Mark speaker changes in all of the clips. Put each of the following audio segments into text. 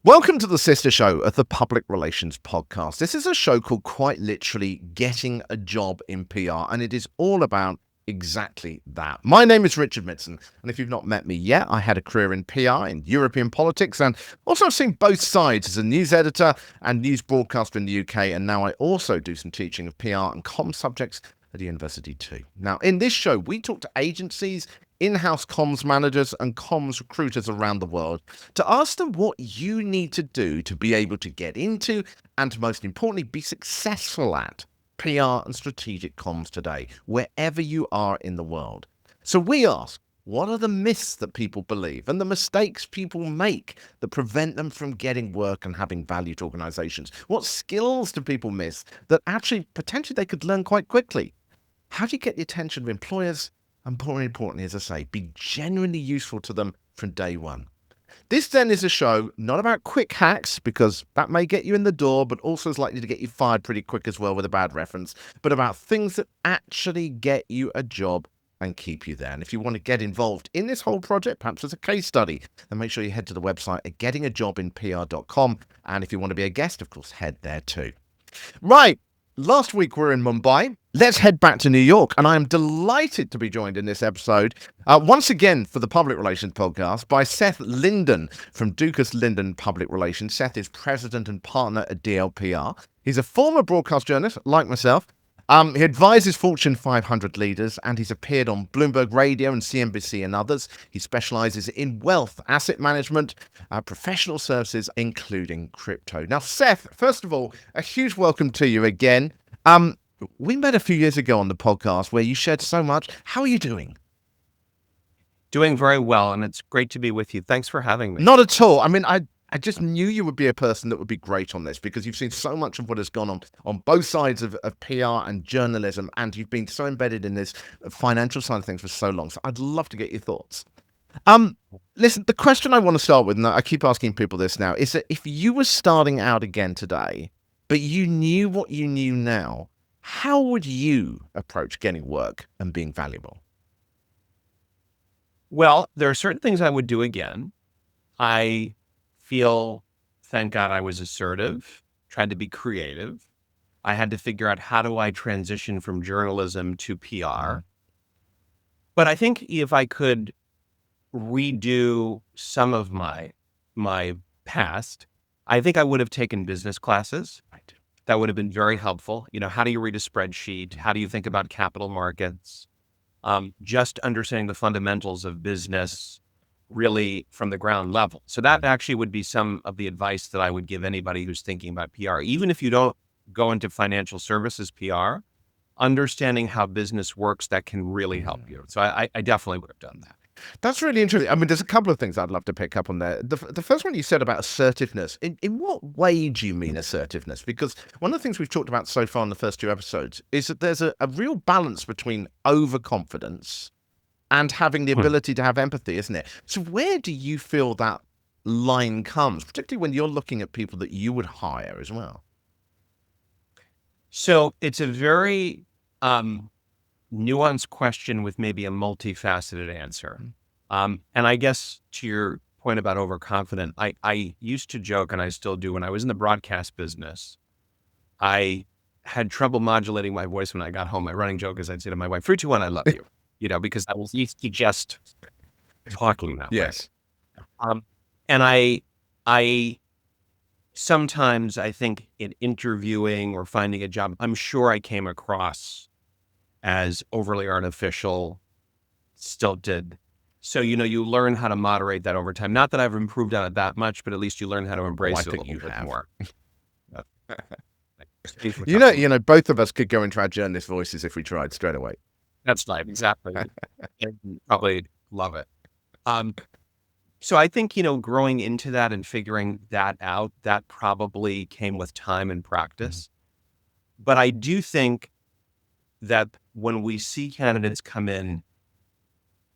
Speaker 1: Welcome to the sister show of the Public Relations Podcast. This is a show called quite literally Getting a Job in PR, and it is all about exactly that. My name is Richard Mitson, and if you've not met me yet, I had a career in PR, in European politics, and also I've seen both sides as a news editor and news broadcaster in the UK, and now I also do some teaching of PR and comms subjects at the university too. Now, in this show, we talk to agencies, in-house comms managers and comms recruiters around the world to ask them what you need to do to be able to get into and to most importantly be successful at PR and strategic comms today, wherever you are in the world. So we ask, what are the myths that people believe and the mistakes people make that prevent them from getting work and having value to organizations? What skills do people miss that actually potentially they could learn quite quickly? How do you get the attention of employers? And more importantly, as I say, be genuinely useful to them from day one. This then is a show not about quick hacks, because that may get you in the door, but also is likely to get you fired pretty quick as well with a bad reference, but about things that actually get you a job and keep you there. And if you want to get involved in this whole project, perhaps as a case study, then make sure you head to the website at gettingajobinpr.com. And if you want to be a guest, of course, head there too. Right. Last week we were in Mumbai. Let's head back to New York, and I am delighted to be joined in this episode, once again for the Public Relations Podcast, by Seth Linden from Dukas Linden Public Relations. Seth is president and partner at DLPR. He's a former broadcast journalist, like myself. He advises Fortune 500 leaders, and he's appeared on Bloomberg Radio and CNBC and others. He specializes in wealth, asset management, professional services, including crypto. Now, Seth, first of all, a huge welcome to you again. We met a few years ago on the podcast where you shared so much. How are you doing?
Speaker 2: Doing very well, and it's great to be with you. Thanks for having me.
Speaker 1: Not at all. I mean, I just knew you would be a person that would be great on this because you've seen so much of what has gone on both sides of PR and journalism, and you've been so embedded in this financial side of things for so long. So I'd love to get your thoughts. Listen, the question I want to start with, and I keep asking people this now, is that if you were starting out again today, but you knew what you knew now, how would you approach getting work and being valuable?
Speaker 2: Well, there are certain things I would do again. I feel, thank God I was assertive, tried to be creative. I had to figure out how do I transition from journalism to PR. But I think if I could redo some of my past, I think I would have taken business classes.
Speaker 1: Right.
Speaker 2: That would have been very helpful. You know, how do you read a spreadsheet? How do you think about capital markets? Just understanding the fundamentals of business really from the ground level. So that actually would be some of the advice that I would give anybody who's thinking about PR. Even if you don't go into financial services PR, understanding how business works, that can really help you. So I definitely would have done that.
Speaker 1: That's really interesting. I mean, there's a couple of things I'd love to pick up on there. The first one you said about assertiveness. In what way do you mean assertiveness? Because one of the things we've talked about so far in the first two episodes is that there's a real balance between overconfidence and having the ability to have empathy, isn't it? So where do you feel that line comes, particularly when you're looking at people that you would hire as well?
Speaker 2: So it's a very nuanced question with maybe a multifaceted answer. And I guess to your point about overconfident, I used to joke, and I still do, when I was in the broadcast business, I had trouble modulating my voice when I got home. My running joke is I'd say to my wife, 3, 2, 1, I love you, because I was used to just talking that way.
Speaker 1: Yes.
Speaker 2: And I sometimes I think in interviewing or finding a job, I'm sure I came across as overly artificial, stilted. So, you learn how to moderate that over time. Not that I've improved on it that much, but at least you learn how to embrace it a little bit more.
Speaker 1: Both of us could go into our journalist voices if we tried straight away.
Speaker 2: That's right, exactly. And probably love it. So I think, growing into that and figuring that out, that probably came with time and practice. But I do think that when we see candidates come in,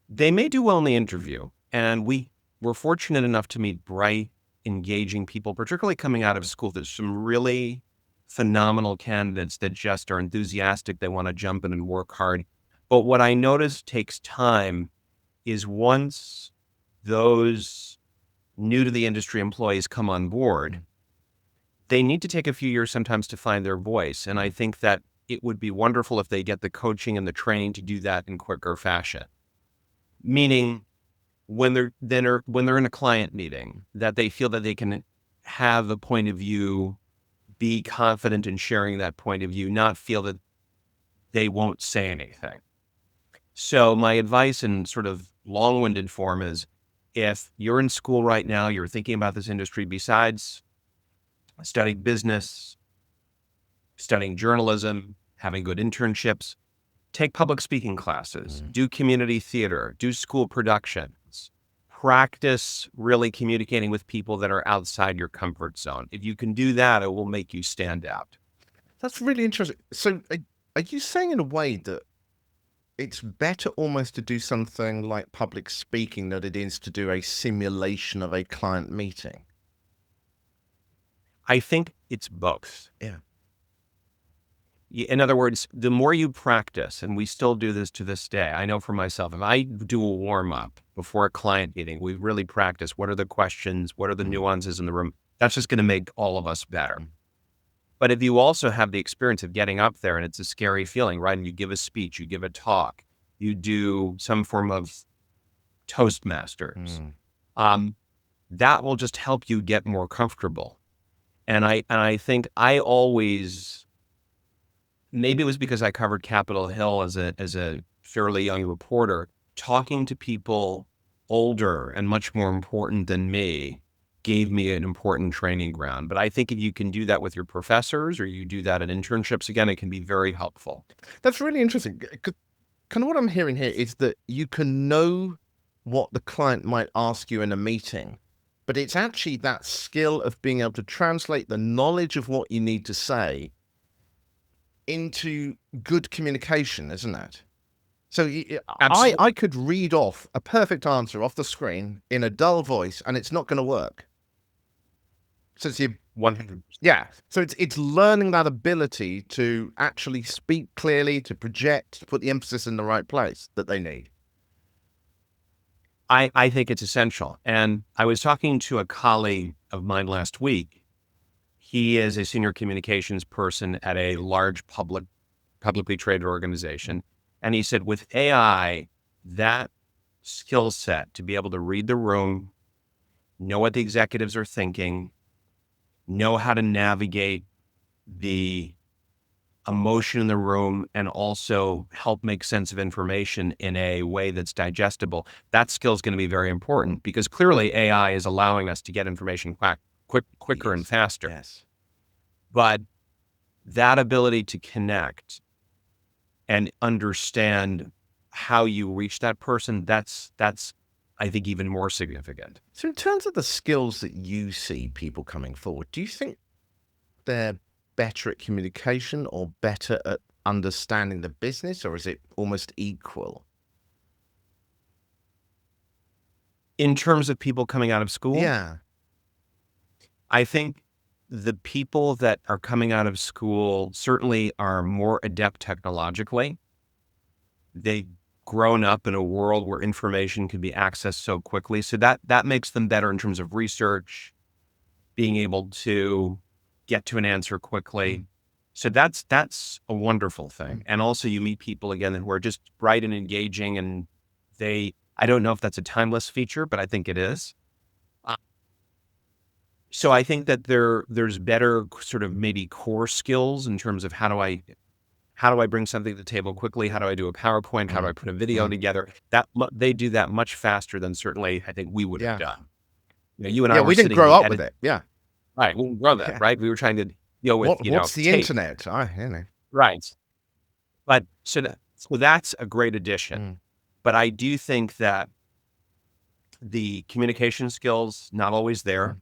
Speaker 2: they may do well in the interview. And we're fortunate enough to meet bright, engaging people, particularly coming out of school. There's some really phenomenal candidates that just are enthusiastic. They want to jump in and work hard. But what I notice takes time is once those new to the industry employees come on board, they need to take a few years sometimes to find their voice. And I think that it would be wonderful if they get the coaching and the training to do that in quicker fashion. Meaning when they're in a client meeting, that they feel that they can have a point of view, be confident in sharing that point of view, not feel that they won't say anything. So my advice in sort of long-winded form is, if you're in school right now, you're thinking about this industry, besides studying business, studying journalism, having good internships, take public speaking classes, do community theater, do school productions, practice really communicating with people that are outside your comfort zone. If you can do that, it will make you stand out.
Speaker 1: That's really interesting. So are you saying in a way that it's better almost to do something like public speaking than it is to do a simulation of a client meeting?
Speaker 2: I think it's both.
Speaker 1: Yeah.
Speaker 2: In other words, the more you practice, and we still do this to this day, I know for myself, if I do a warm up before a client meeting, we really practice what are the questions, what are the nuances in the room. That's just going to make all of us better. But if you also have the experience of getting up there, and it's a scary feeling, right? And you give a speech, you give a talk, you do some form of Toastmasters, that will just help you get more comfortable. And I think I always, maybe it was because I covered Capitol Hill as a fairly young reporter, talking to people older and much more important than me gave me an important training ground. But I think if you can do that with your professors, or you do that in internships, again, it can be very helpful.
Speaker 1: That's really interesting. Kind of what I'm hearing here is that you can know what the client might ask you in a meeting, but it's actually that skill of being able to translate the knowledge of what you need to say into good communication, isn't it? So I could read off a perfect answer off the screen in a dull voice, and it's not going to work. So it's
Speaker 2: 100%.
Speaker 1: yeah. So it's learning that ability to actually speak clearly, to project, to put the emphasis in the right place that they need.
Speaker 2: I think it's essential. And I was talking to a colleague of mine last week. He is a senior communications person at a large publicly traded organization. And he said, with AI, that skill set to be able to read the room, know what the executives are thinking, know how to navigate the emotion in the room, and also help make sense of information in a way that's digestible, that skill is going to be very important, because clearly AI is allowing us to get information quicker and faster.
Speaker 1: Yes.
Speaker 2: But that ability to connect and understand how you reach that person, that's I think even more significant.
Speaker 1: So in terms of the skills that you see people coming forward, do you think they're better at communication or better at understanding the business, or is it almost equal?
Speaker 2: In terms of people coming out of school,
Speaker 1: Yeah.
Speaker 2: I think the people that are coming out of school certainly are more adept technologically. They've grown up in a world where information can be accessed so quickly. So that makes them better in terms of research, being able to get to an answer quickly. So that's a wonderful thing. And also you meet people again who are just bright and engaging, and I don't know if that's a timeless feature, but I think it is. So I think that there's better sort of maybe core skills in terms of how do I bring something to the table quickly? How do I do a PowerPoint? How do I put a video together? They do that much faster than certainly I think we would have done. You know, you and I
Speaker 1: Yeah,
Speaker 2: were
Speaker 1: we didn't
Speaker 2: sitting
Speaker 1: grow
Speaker 2: and
Speaker 1: up with it. Yeah.
Speaker 2: right. We didn't grow that,
Speaker 1: Yeah.
Speaker 2: right? We were trying to deal with,
Speaker 1: What's the
Speaker 2: tape.
Speaker 1: internet? You know.
Speaker 2: Right. But so that's a great addition. But I do think that the communication skills, not always there.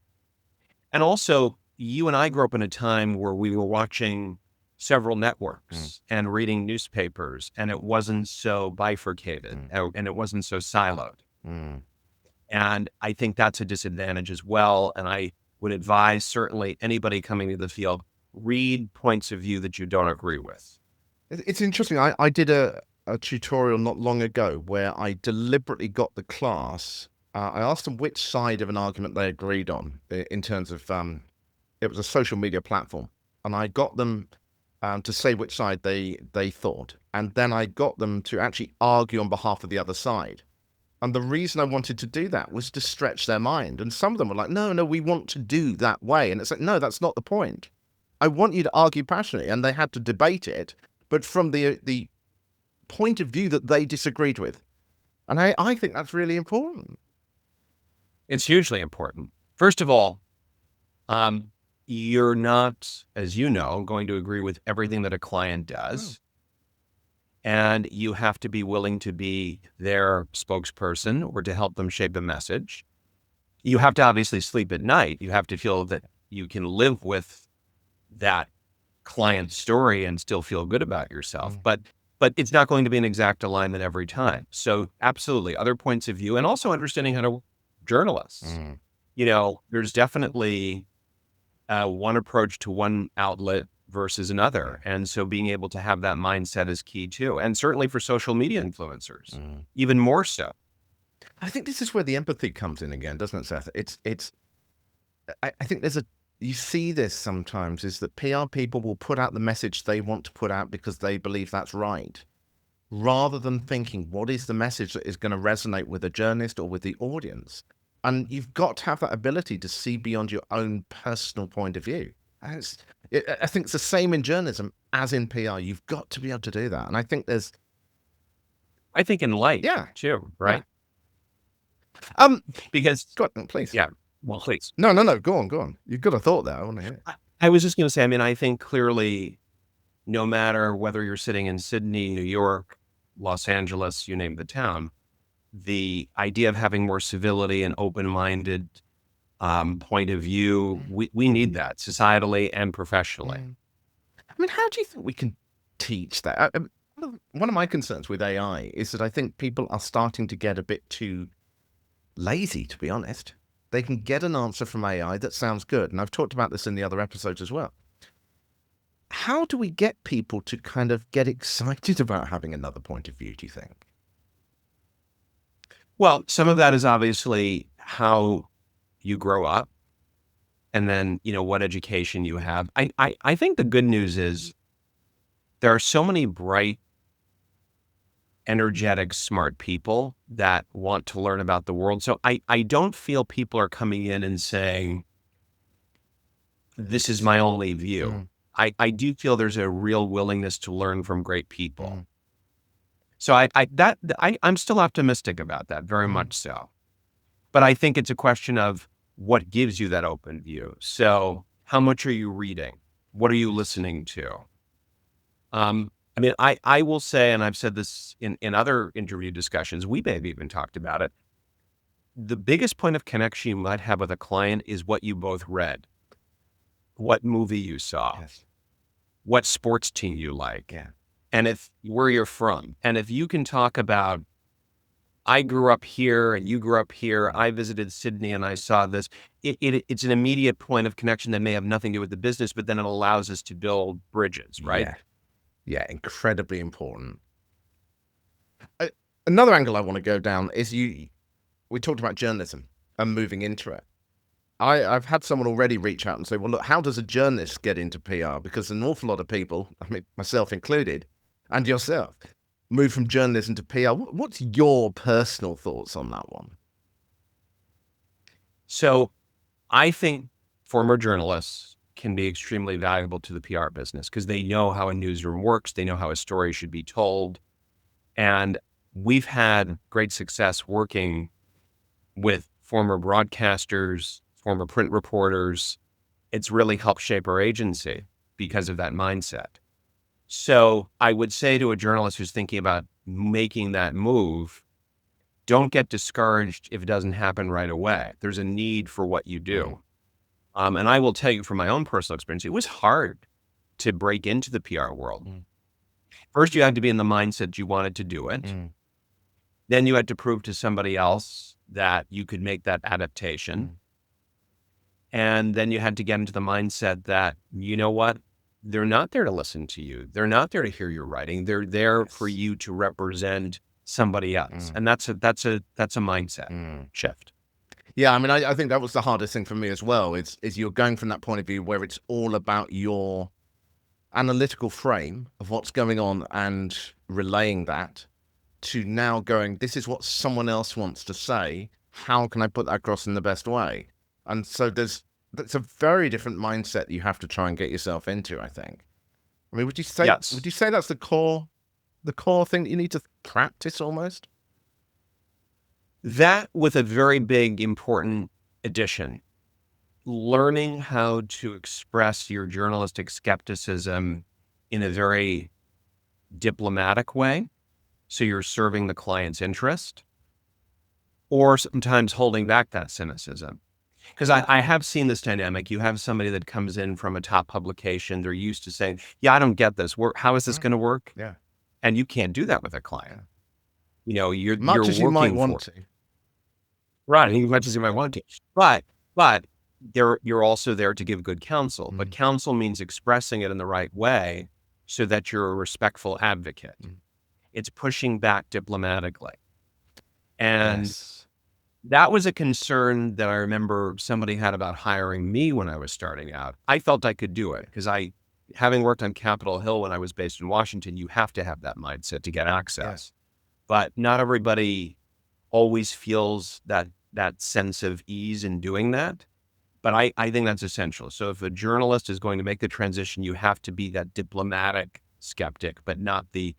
Speaker 2: And also, you and I grew up in a time where we were watching several networks and reading newspapers, and it wasn't so bifurcated and it wasn't so siloed. And I think that's a disadvantage as well. And I would advise certainly anybody coming to the field, read points of view that you don't agree with.
Speaker 1: It's interesting. I did a tutorial not long ago where I deliberately got the class I asked them which side of an argument they agreed on in terms of it was a social media platform, and I got them to say which side they thought, and then I got them to actually argue on behalf of the other side. And the reason I wanted to do that was to stretch their mind. And some of them were like, no, we want to do that way. And it's like, no, that's not the point. I want you to argue passionately. And they had to debate it, but from the point of view that they disagreed with. And I think that's really important.
Speaker 2: It's hugely important. First of all, you're not, as you know, going to agree with everything that a client does. And you have to be willing to be their spokesperson or to help them shape a message. You have to obviously sleep at night. You have to feel that you can live with that client story and still feel good about yourself. But it's not going to be an exact alignment every time. So absolutely, other points of view, and also understanding how to journalists. There's definitely one approach to one outlet versus another. And so being able to have that mindset is key too. And certainly for social media influencers, even more so.
Speaker 1: I think this is where the empathy comes in again, doesn't it, Seth? I think you see this sometimes, is that PR people will put out the message they want to put out because they believe that's right, rather than thinking, what is the message that is going to resonate with a journalist or with the audience? And you've got to have that ability to see beyond your own personal point of view. I think it's the same in journalism as in PR. You've got to be able to do that. And I think
Speaker 2: in life too, right?
Speaker 1: Yeah.
Speaker 2: Because
Speaker 1: go on, please.
Speaker 2: Yeah. Well, please.
Speaker 1: No. Go on. You've got a thought there. I want to hear it.
Speaker 2: I was just going to say, I think clearly, no matter whether you're sitting in Sydney, New York, Los Angeles, you name the town, the idea of having more civility and open-minded point of view, we need that societally and professionally.
Speaker 1: How do you think we can teach that? One of my concerns with AI is that I think people are starting to get a bit too lazy, to be honest. They can get an answer from AI that sounds good. And I've talked about this in the other episodes as well. How do we get people to kind of get excited about having another point of view, do you think?
Speaker 2: Well, some of that is obviously how you grow up and then, what education you have. I think the good news is there are so many bright, energetic, smart people that want to learn about the world. So I don't feel people are coming in and saying, this is my only view. I do feel there's a real willingness to learn from great people. So I'm still optimistic about that, very much so. But I think it's a question of what gives you that open view. So how much are you reading? What are you listening to? I will say, and I've said this in other interview discussions, we may have even talked about it. The biggest point of connection you might have with a client is what you both read, what movie you saw, what sports team you like, and where you're from. And if you can talk about, I grew up here and you grew up here, I visited Sydney and I saw this, it's an immediate point of connection that may have nothing to do with the business, but then it allows us to build bridges, right?
Speaker 1: Yeah, incredibly important. Another angle I want to go down is we talked about journalism and moving into it. I've had someone already reach out and say, well, look, how does a journalist get into PR? Because an awful lot of people, myself included, and yourself, move from journalism to PR. What's your personal thoughts on that one?
Speaker 2: So I think former journalists can be extremely valuable to the PR business because they know how a newsroom works. They know how a story should be told. And we've had great success working with former broadcasters, former print reporters. It's really helped shape our agency because of that mindset. So I would say to a journalist who's thinking about making that move, don't get discouraged if it doesn't happen right away. There's a need for what you do. And I will tell you from my own personal experience, it was hard to break into the PR world. First, you had to be in the mindset you wanted to do it. Then you had to prove to somebody else that you could make that adaptation. And then you had to get into the mindset that, you know what? They're not there to listen to you. They're not there to hear your writing. They're there for you to represent somebody else. And that's a mindset shift.
Speaker 1: Yeah, I mean, I think that was the hardest thing for me as well. Is you're going from that point of view where it's all about your analytical frame of what's going on and relaying that to now going, this is what someone else wants to say. How can I put that across in the best way? And so that's a very different mindset you have to try and get yourself into, I think. I mean, would you say
Speaker 2: Yes.
Speaker 1: that's the core thing that you need to practice almost?
Speaker 2: That with a very big, important addition, learning how to express your journalistic skepticism in a very diplomatic way. So you're serving the client's interest, or sometimes holding back that cynicism. Because I have seen this dynamic. You have somebody that comes in from a top publication. They're used to saying, yeah, I don't get this. How is this going to work?
Speaker 1: Yeah.
Speaker 2: And you can't do that with a client. You know, you're
Speaker 1: Much as you might want to.
Speaker 2: Right, as much as you might want to. But you're also there to give good counsel. But counsel means expressing it in the right way so that you're a respectful advocate. It's pushing back diplomatically. And that was a concern that I remember somebody had about hiring me when I was starting out. I felt I could do it because having worked on Capitol Hill when I was based in Washington, you have to have that mindset to get access. But not everybody always feels that sense of ease in doing that. But I think that's essential. So if a journalist is going to make the transition, you have to be that diplomatic skeptic, but not the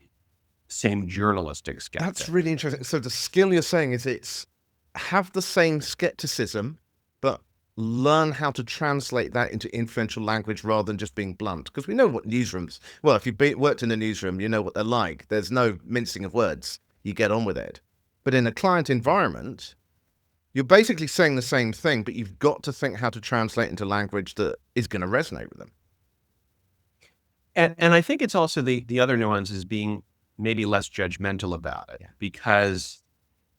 Speaker 2: same journalistic skeptic.
Speaker 1: That's really interesting. So the skill you're saying is it's have the same skepticism, but learn how to translate that into influential language rather than just being blunt. Because we know what newsrooms, well, if you've worked in a newsroom, you know what they're like. There's no mincing of words. You get on with it. But in a client environment, you're basically saying the same thing, but you've got to think how to translate into language that is going to resonate with them.
Speaker 2: And I think it's also the other nuance is being maybe less judgmental about it, because,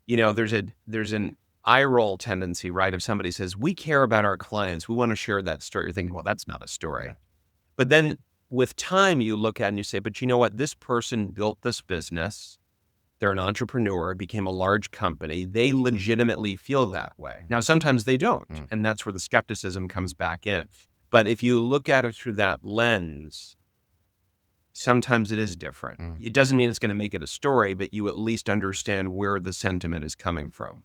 Speaker 2: you know, there's an eye roll tendency, right? If somebody says, we care about our clients, we want to share that story. You're thinking, well, that's not a story. But then with time, you look at it and you say, but you know what? This person built this business. They're an entrepreneur, became a large company. They legitimately feel that way. Now, sometimes they don't. And that's where the skepticism comes back in. But if you look at it through that lens, sometimes it is different. It doesn't mean it's going to make it a story, but you at least understand where the sentiment is coming from.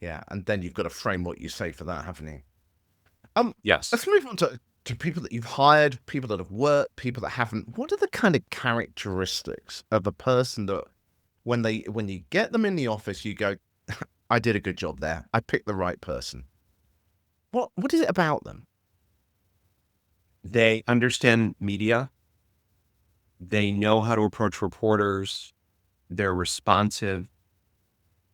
Speaker 1: Yeah, and then you've got to frame what you say for that, haven't you?
Speaker 2: Yes.
Speaker 1: Let's move on to people that you've hired, people that have worked, people that haven't. What are the kind of characteristics of a person that when you get them in the office, you go, I did a good job there. I picked the right person. What is it about them?
Speaker 2: They understand media. They know how to approach reporters. They're responsive.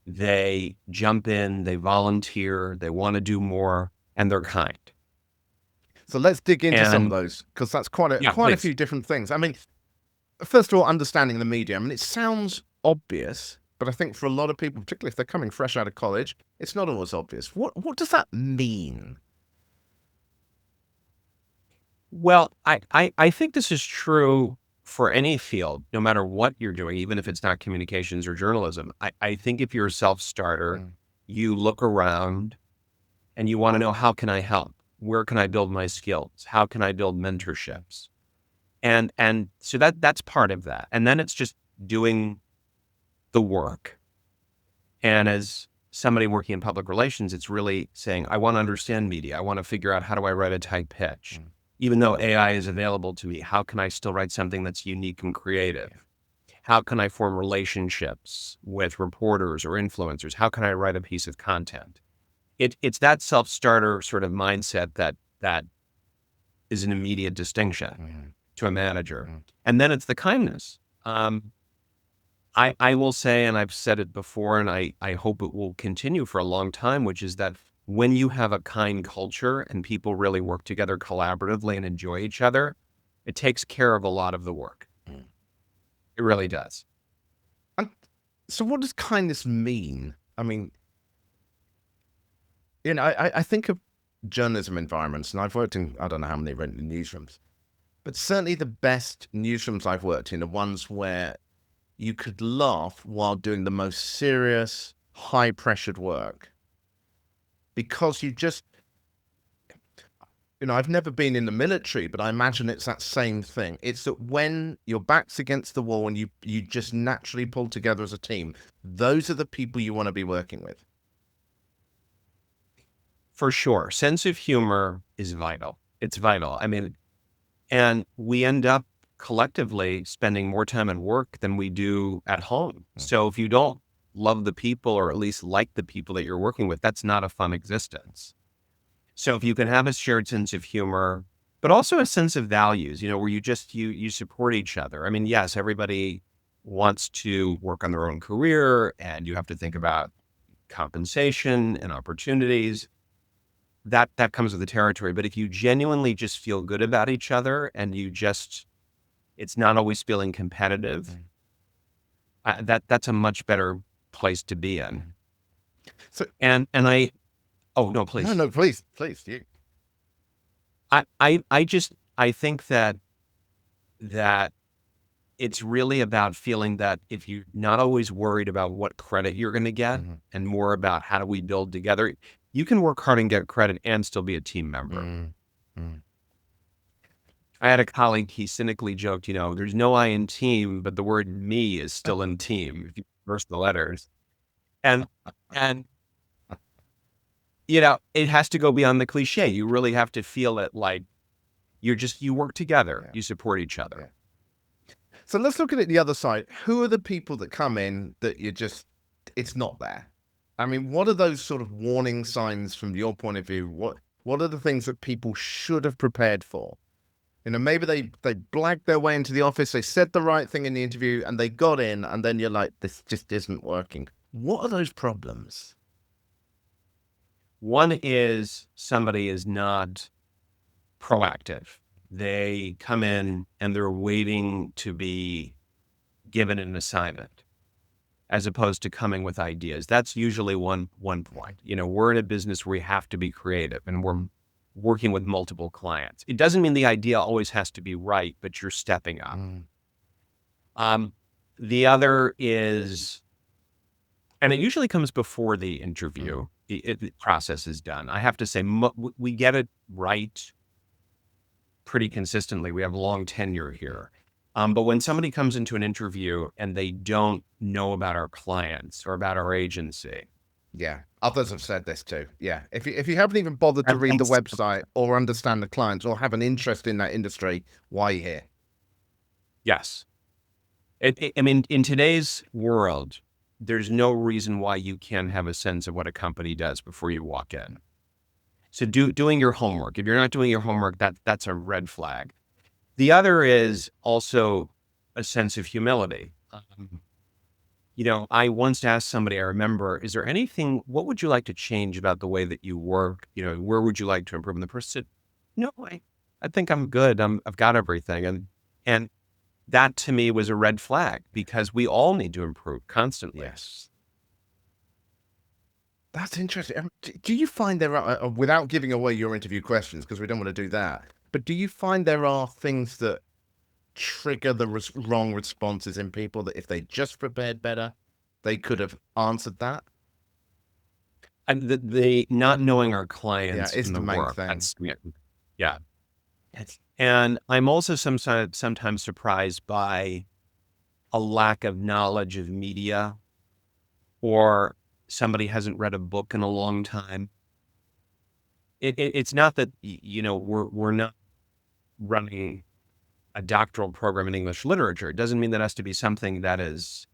Speaker 2: They jump in, they volunteer, they want to do more, and they're kind.
Speaker 1: So let's dig into some of those, because that's quite a few different things. I mean, first of all, understanding the media. I mean, it sounds obvious, but I think for a lot of people, particularly if they're coming fresh out of college, it's not always obvious. What does that mean?
Speaker 2: Well, I think this is true for any field, no matter what you're doing, even if it's not communications or journalism. I think if you're a self-starter, you look around and you want to know, how can I help? Where can I build my skills? How can I build mentorships? And so that's part of that. And then it's just doing the work. And as somebody working in public relations, it's really saying, I want to understand media. I want to figure out, how do I write a tight pitch? Even though AI is available to me, how can I still write something that's unique and creative? How can I form relationships with reporters or influencers? How can I write a piece of content? It's that self-starter sort of mindset that is an immediate distinction to a manager. And then it's the kindness. I will say, and I've said it before, and I hope it will continue for a long time, which is that when you have a kind culture and people really work together collaboratively and enjoy each other, it takes care of a lot of the work. It really does.
Speaker 1: And so what does kindness mean? I mean, you know, I think of journalism environments, and I've worked in, I don't know how many newsrooms, but certainly the best newsrooms I've worked in are ones where you could laugh while doing the most serious, high-pressured work because I've never been in the military, but I imagine it's that same thing. It's that when your back's against the wall and you just naturally pull together as a team, those are the people you want to be working with.
Speaker 2: For sure. Sense of humor is vital. It's vital. I mean, and we end up collectively spending more time at work than we do at home. So if you don't love the people, or at least like the people that you're working with, that's not a fun existence. So if you can have a shared sense of humor, but also a sense of values, where you support each other. I mean, yes, everybody wants to work on their own career, and you have to think about compensation and opportunities. That comes with the territory. But if you genuinely just feel good about each other, and it's not always feeling competitive, that's a much better place to be in.
Speaker 1: So,
Speaker 2: oh no, please.
Speaker 1: no, please, you.
Speaker 2: I think that it's really about feeling that if you're not always worried about what credit you're going to get, and more about how do we build together, you can work hard and get credit and still be a team member. I had a colleague, he cynically joked, there's no I in team, but the word me is still in team if you reverse the letters. And it has to go beyond the cliche. You really have to feel it like you work together, you support each other.
Speaker 1: Yeah. So let's look at it the other side. Who are the people that come in that it's not there? I mean, what are those sort of warning signs from your point of view? What are the things that people should have prepared for? Maybe they blagged their way into the office, they said the right thing in the interview, and they got in, and then you're like, this just isn't working. What are those problems?
Speaker 2: One is somebody is not proactive. They come in and they're waiting to be given an assignment, as opposed to coming with ideas. That's usually one point. We're in a business where we have to be creative, and we're working with multiple clients. It doesn't mean the idea always has to be right, but you're stepping up. The other is, and it usually comes before the interview the process is done. I have to say, we get it right pretty consistently. We have long tenure here. But when somebody comes into an interview and they don't know about our clients or about our agency.
Speaker 1: Yeah. Others have said this too. Yeah. If you haven't even bothered to read the website or understand the clients or have an interest in that industry, why are you here?
Speaker 2: Yes. I mean, in today's world, there's no reason why you can't have a sense of what a company does before you walk in. So doing your homework. If you're not doing your homework, that's a red flag. The other is also a sense of humility. I once asked somebody, I remember, is there anything, what would you like to change about the way that you work? Where would you like to improve? And the person said, no, I think I'm good. I've got everything. And that to me was a red flag, because we all need to improve constantly.
Speaker 1: Yes. That's interesting. Do you find there are, without giving away your interview questions, because we don't want to do that, but do you find there are things that trigger the wrong responses in people that if they just prepared better, they could have answered that?
Speaker 2: And the not knowing our clients
Speaker 1: is
Speaker 2: in
Speaker 1: the main
Speaker 2: work.
Speaker 1: thing.
Speaker 2: Yeah. And I'm also sometimes surprised by a lack of knowledge of media, or somebody hasn't read a book in a long time. It's not that, we're not running a doctoral program in English literature. It doesn't mean that has to be something that is,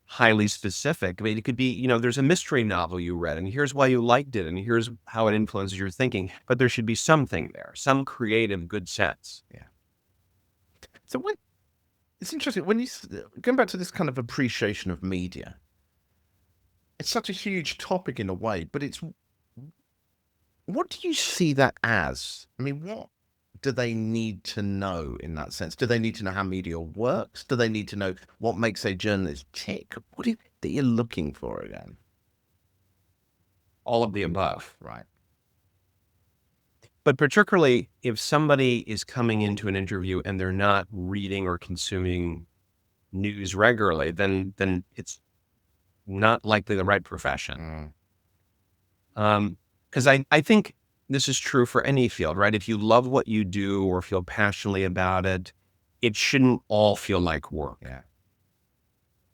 Speaker 2: highly specific. I mean, it could be, there's a mystery novel you read, and here's why you liked it, and here's how it influences your thinking. But there should be something there, some creative good sense.
Speaker 1: Yeah. So it's interesting when going back to this kind of appreciation of media. It's such a huge topic in a way, but what do you see that as? I mean, what do they need to know in that sense? Do they need to know how media works? Do they need to know what makes a journalist tick? What is it that you're looking for again?
Speaker 2: All of the above.
Speaker 1: Right.
Speaker 2: But particularly if somebody is coming into an interview and they're not reading or consuming news regularly, then it's not likely the right profession. Because I think this is true for any field, right? If you love what you do or feel passionately about it, it shouldn't all feel like work.
Speaker 1: Yeah.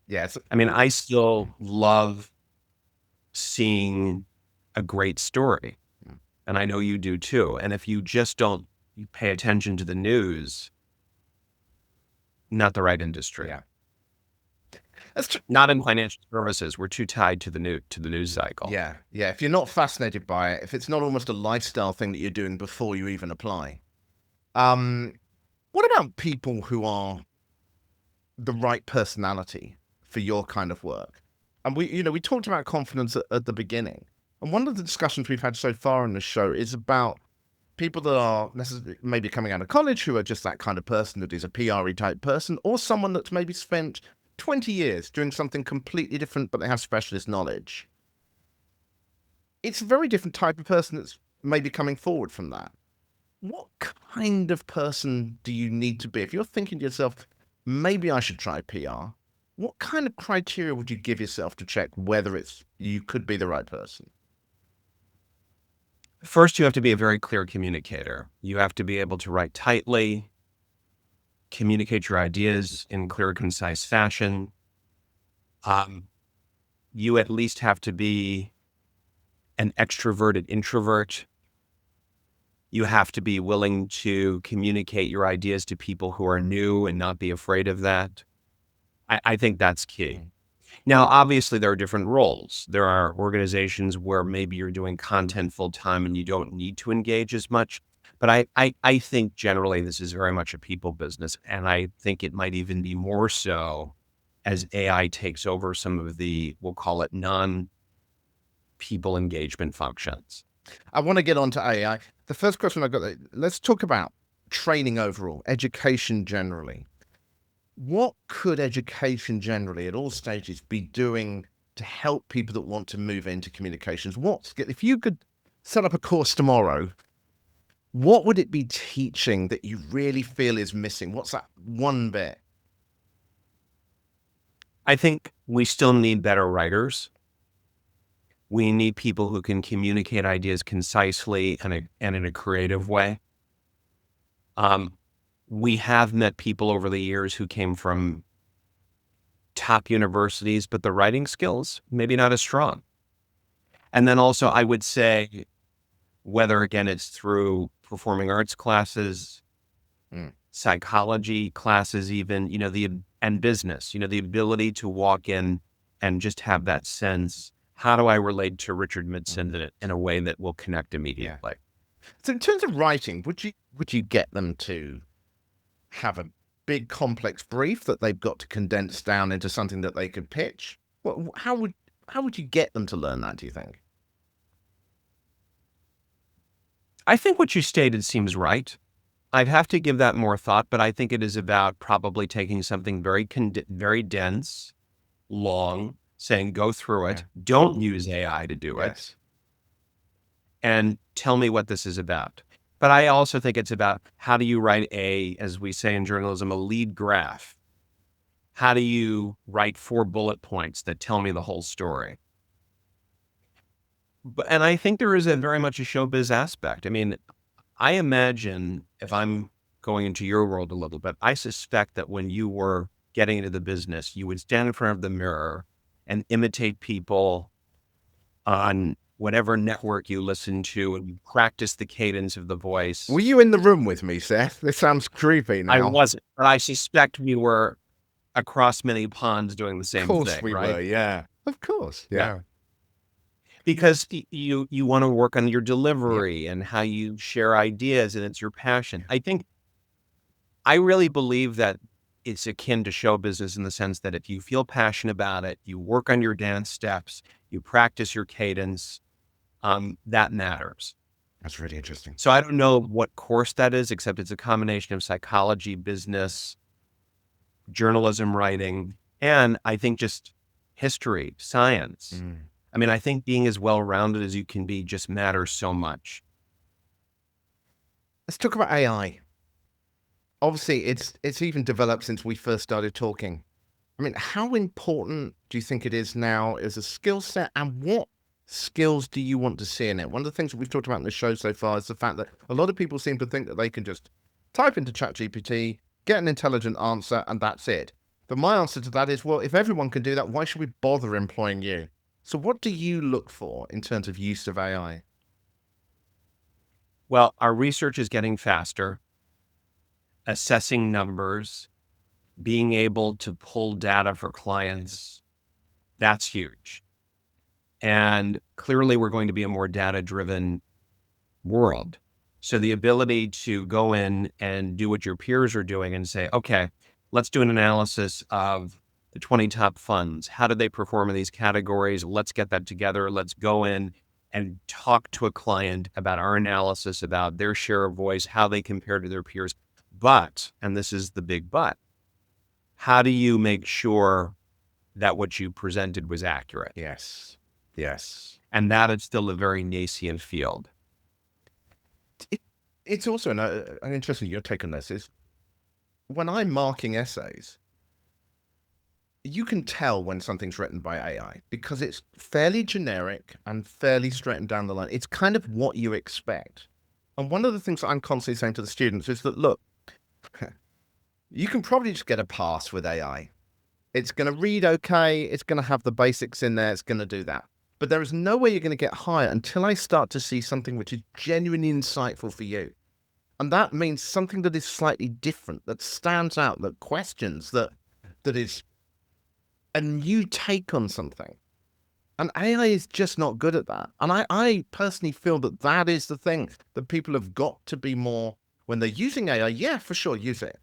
Speaker 1: Yeah.
Speaker 2: I mean, I still love seeing a great story,
Speaker 1: Mm.
Speaker 2: and I know you do too. And if you just don't you pay attention to the news, not the right industry.
Speaker 1: Yeah. That's true.
Speaker 2: Not in financial services. We're too tied to the news cycle.
Speaker 1: Yeah. Yeah. If you're not fascinated by it, if it's not almost a lifestyle thing that you're doing before you even apply. What about people who are the right personality for your kind of work? And we talked about confidence at the beginning. And one of the discussions we've had so far on the show is about people that are maybe coming out of college who are just that kind of person that is a PRE type person, or someone that's maybe spent 20 years doing something completely different, but they have specialist knowledge. It's a very different type of person that's maybe coming forward from that. What kind of person do you need to be? If you're thinking to yourself, maybe I should try PR, what kind of criteria would you give yourself to check whether you could be the right person?
Speaker 2: First, you have to be a very clear communicator. You have to be able to write tightly, communicate your ideas in clear, concise fashion. You at least have to be an extroverted introvert. You have to be willing to communicate your ideas to people who are new and not be afraid of that. I think that's key. Now, obviously, there are different roles. There are organizations where maybe you're doing content full time and you don't need to engage as much. But I think generally this is very much a people business. And I think it might even be more so as AI takes over some of the, we'll call it non-people engagement functions.
Speaker 1: I want to get on to AI. The first question I've got, let's talk about training overall, education generally. What could education generally at all stages be doing to help people that want to move into communications? If you could set up a course tomorrow, what would it be teaching that you really feel is missing? What's that one bit?
Speaker 2: I think we still need better writers. We need people who can communicate ideas concisely and in a creative way. We have met people over the years who came from top universities, but the writing skills, maybe not as strong. And then also, I would say, whether again it's through performing arts classes, psychology classes, even, and business, the ability to walk in and just have that sense. How do I relate to Richard Mitson in a way that will connect immediately?
Speaker 1: So in terms of writing, would you get them to have a big complex brief that they've got to condense down into something that they could pitch? How would you get them to learn that, do you think?
Speaker 2: I think what you stated seems right. I'd have to give that more thought, but I think it is about probably taking something very dense, long, saying go through it. Don't use AI to do it. And tell me what this is about. But I also think it's about how do you write as we say in journalism, a lead graph? How do you write 4 bullet points that tell me the whole story? And I think there is very much a showbiz aspect. I mean, I imagine if I'm going into your world a little bit, I suspect that when you were getting into the business, you would stand in front of the mirror and imitate people on whatever network you listen to and you practice the cadence of the voice.
Speaker 1: Were you in the room with me, Seth? This sounds creepy now.
Speaker 2: I wasn't, but I suspect we were across many ponds doing the same thing.
Speaker 1: Of course we were, yeah. Of course, yeah.
Speaker 2: Because you want to work on your delivery and how you share ideas, and it's your passion. I really believe that it's akin to show business in the sense that if you feel passionate about it, you work on your dance steps, you practice your cadence, that matters.
Speaker 1: That's really interesting.
Speaker 2: So I don't know what course that is, except it's a combination of psychology, business, journalism, writing, and I think just history, science. I mean, I think being as well-rounded as you can be just matters so much.
Speaker 1: Let's talk about AI. Obviously, it's even developed since we first started talking. I mean, how important do you think it is now as a skill set, and what skills do you want to see in it? One of the things that we've talked about in the show so far is the fact that a lot of people seem to think that they can just type into ChatGPT, get an intelligent answer, and that's it. But my answer to that is, well, if everyone can do that, why should we bother employing you? So what do you look for in terms of use of AI?
Speaker 2: Well, our research is getting faster, assessing numbers, being able to pull data for clients. That's huge. And clearly, we're going to be a more data-driven world. So the ability to go in and do what your peers are doing and say, okay, let's do an analysis of the 20 top funds. How did they perform in these categories? Let's get that together. Let's go in and talk to a client about our analysis, about their share of voice, how they compare to their peers. But, and this is the big but, how do you make sure that what you presented was accurate?
Speaker 1: Yes. Yes.
Speaker 2: And that is still a very nascent field.
Speaker 1: It's also an interesting your take on this is when I'm marking essays, you can tell when something's written by AI because it's fairly generic and fairly straight and down the line. It's kind of what you expect. And one of the things that I'm constantly saying to the students is that, look, you can probably just get a pass with AI. It's going to read okay. It's going to have the basics in there. It's going to do that. But there is no way you're going to get higher until I start to see something which is genuinely insightful for you. And that means something that is slightly different, that stands out, that questions, that is a new take on something. And AI is just not good at that. And I personally feel that that is the thing that people have got to be more, when they're using AI, yeah, for sure, use it.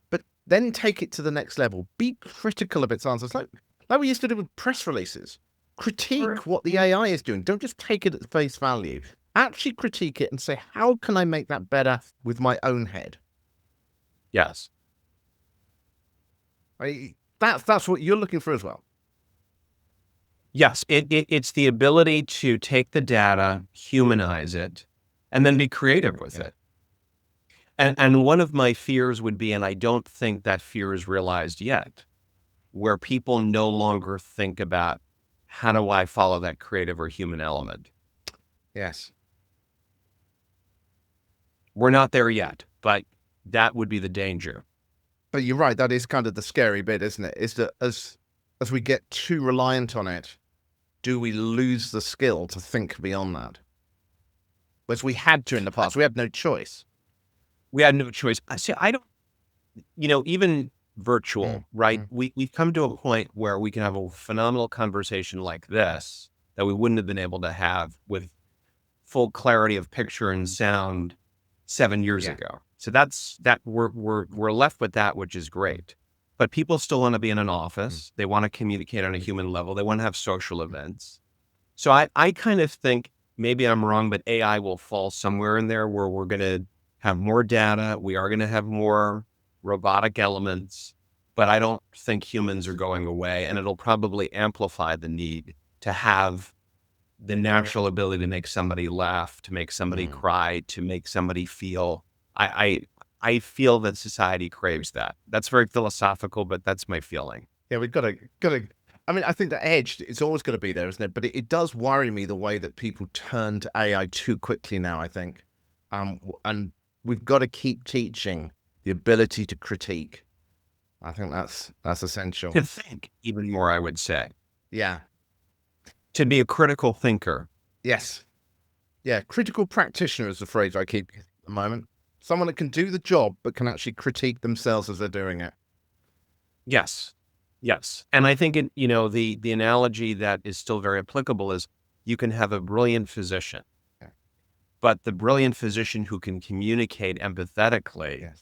Speaker 1: But then take it to the next level. Be critical of its answers. Like we used to do with press releases. Critique what the AI is doing. Don't just take it at face value. Actually critique it and say, how can I make that better with my own head?
Speaker 2: Yes.
Speaker 1: That's what you're looking for as well.
Speaker 2: Yes, it's the ability to take the data, humanize it, and then be creative with it. And one of my fears would be, and I don't think that fear is realized yet, where people no longer think about how do I follow that creative or human element.
Speaker 1: Yes.
Speaker 2: We're not there yet, but that would be the danger.
Speaker 1: But you're right. That is kind of the scary bit, isn't it? Is that as we get too reliant on it, do we lose the skill to think beyond that? Whereas we had to in the past. We had no choice.
Speaker 2: We had no choice. See, I don't, even virtual, right? We've come to a point where we can have a phenomenal conversation like this that we wouldn't have been able to have with full clarity of picture and sound 7 years ago. So that's that we're left with that, which is great. But people still want to be in an office. They want to communicate on a human level. They want to have social events. So I kind of think, maybe I'm wrong, but AI will fall somewhere in there where we're going to have more data. We are going to have more robotic elements, but I don't think humans are going away, and it'll probably amplify the need to have the natural ability to make somebody laugh, to make somebody cry, to make somebody feel. I feel that society craves that. That's very philosophical, but that's my feeling.
Speaker 1: Yeah, we've got to. I mean, I think the edge is always going to be there, isn't it? But it does worry me the way that people turn to AI too quickly now, I think. And we've got to keep teaching the ability to critique. I think that's essential.
Speaker 2: To think even more, I would say.
Speaker 1: Yeah.
Speaker 2: To be a critical thinker.
Speaker 1: Yes. Yeah. Critical practitioner is the phrase I keep at the moment. Someone that can do the job, but can actually critique themselves as they're doing it.
Speaker 2: Yes. Yes. And I think, the analogy that is still very applicable is you can have a brilliant physician, but the brilliant physician who can communicate empathetically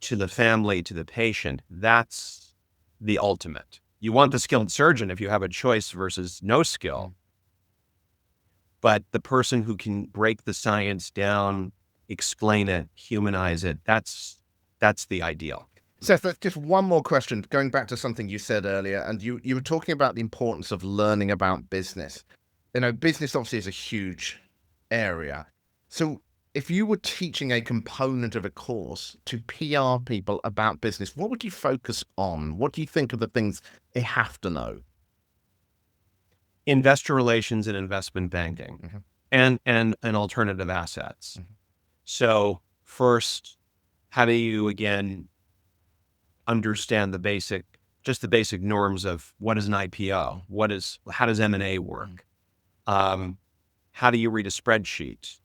Speaker 2: to the family, to the patient, that's the ultimate. You want the skilled surgeon if you have a choice versus no skill. But the person who can break the science down, explain it, humanize it, that's the ideal.
Speaker 1: Seth, just one more question, going back to something you said earlier, and you were talking about the importance of learning about business. Business obviously is a huge area. So if you were teaching a component of a course to PR people about business, what would you focus on? What do you think are the things they have to know?
Speaker 2: Investor relations and investment banking, and alternative assets. So first, how do you again understand the basic norms of what is an IPO? How does M&A work? How do you read a spreadsheet?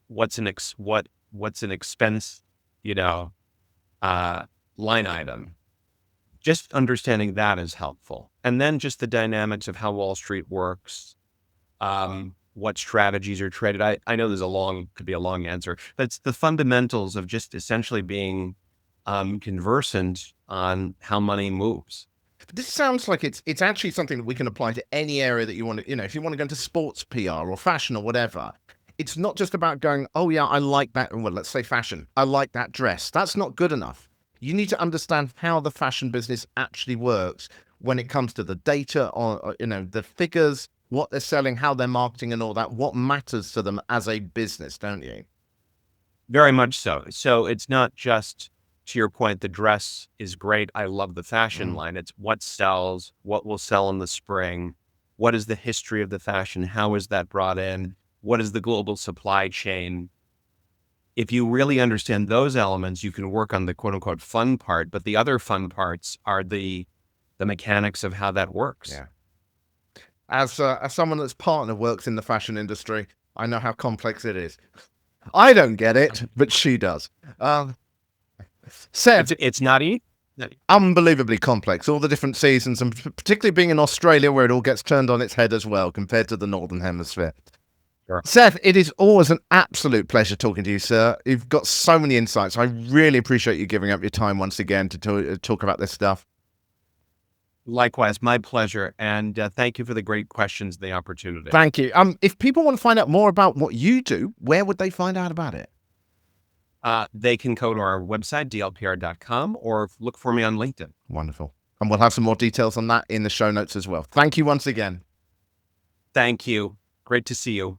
Speaker 2: What's an expense, line item? Just understanding that is helpful. And then just the dynamics of how Wall Street works, what strategies are traded. I know could be a long answer, but it's the fundamentals of just essentially being conversant on how money moves.
Speaker 1: This sounds like it's actually something that we can apply to any area that you want to, if you want to go into sports PR or fashion or whatever. It's not just about going, oh yeah, I like that. Well, let's say fashion. I like that dress. That's not good enough. You need to understand how the fashion business actually works when it comes to the data or the figures, what they're selling, how they're marketing and all that, what matters to them as a business, don't you?
Speaker 2: Very much so. So it's not just, to your point, the dress is great. I love the fashion line. It's what sells, what will sell in the spring. What is the history of the fashion? How is that brought in? What is the global supply chain? If you really understand those elements, you can work on the quote unquote fun part, but the other fun parts are the mechanics of how that works.
Speaker 1: Yeah. As someone that's partner works in the fashion industry, I know how complex it is. I don't get it, but she does. Seth,
Speaker 2: it's not easy.
Speaker 1: Unbelievably complex, all the different seasons, and particularly being in Australia where it all gets turned on its head as well compared to the Northern Hemisphere. Sure. Seth, it is always an absolute pleasure talking to you, sir. You've got so many insights. I really appreciate you giving up your time once again to talk about this stuff.
Speaker 2: Likewise, my pleasure. And thank you for the great questions, the opportunity.
Speaker 1: Thank you. If people want to find out more about what you do, where would they find out about it?
Speaker 2: They can go to our website, dlpr.com, or look for me on LinkedIn.
Speaker 1: Wonderful. And we'll have some more details on that in the show notes as well. Thank you once again.
Speaker 2: Thank you. Great to see you.